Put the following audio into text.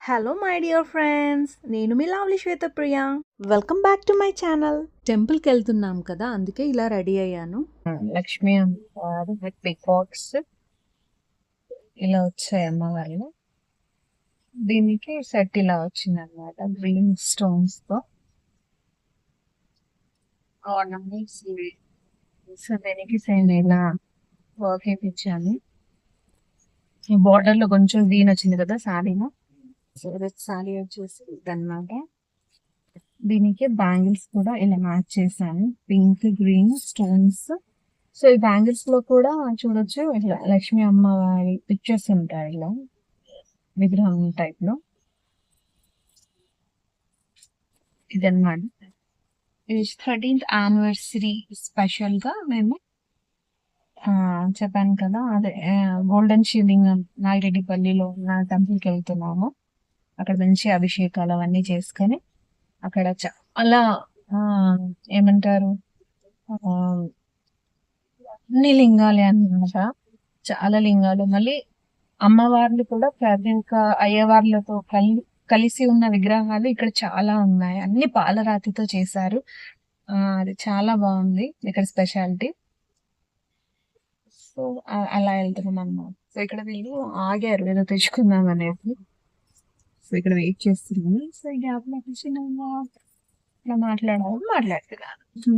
Hello my dear friends, నేను మీ lovely Swethapriya. Welcome back to my channel. టెంపుల్కి వెళ్తున్నాం కదా, అందుకే ఇలా రెడీ అయ్యాను. లక్ష్మీ అమ్మవారు విత్ పికాక్స్ ఇలా వచ్చాయి అమ్మవారు. దీనికి సెట్ ఇలా వచ్చింది అనమాట, గ్రీన్ స్టోన్స్ తో ఆర్నమెంట్స్. సో దీనికి సేమ్ ఇలా వర్క్ వేయించాను. ఈ బార్డర్ లో కొంచెం గ్రీన్ వచ్చింది కదా శారీలో, సో శారీ వచ్చేసి ఇదన్నమాట. దీనికి బ్యాంగిల్స్ కూడా ఇలా మ్యాచ్ చేశాను, పింక్ గ్రీన్ స్టోన్స్. సో ఈ బ్యాంగిల్స్ లో కూడా చూడొచ్చు, ఇట్లా లక్ష్మీ అమ్మవారి పిక్చర్స్ ఉంటాయి ఇలా విగ్రహం టైప్ లో. ఇదన్నమాట, ఇది 13th యానివర్సరీ స్పెషల్ గా మేము చెప్పాను కదా, అదే గోల్డెన్ షీలింగ్ నాగిరెడ్డిపల్లిలో ఉన్న టెంపుల్కి వెళ్తున్నాము. అక్కడ మంచి అభిషేకాలు అవన్నీ చేసుకొని అక్కడ చాలా ఏమంటారు అన్ని లింగాలే అన్నమాట, చాలా లింగాలు. మళ్ళీ అమ్మవార్లు కూడా ప్రత్యేక అయ్యవార్లతో కలిసి ఉన్న విగ్రహాలు ఇక్కడ చాలా ఉన్నాయి. అన్ని పాలరాతితో చేశారు. అది చాలా బాగుంది ఇక్కడ స్పెషాలిటీ. సో అలా వెళ్తున్నాం అన్నమాట. సో ఇక్కడ వీళ్ళు ఆగారు ఏదో తెచ్చుకుందాం అనేది, సో ఇక్కడ వెయిట్ చేస్తున్నాను. సో ఈ గ్యాప్ లో ఇట్లా మాట్లాడుతున్నాను.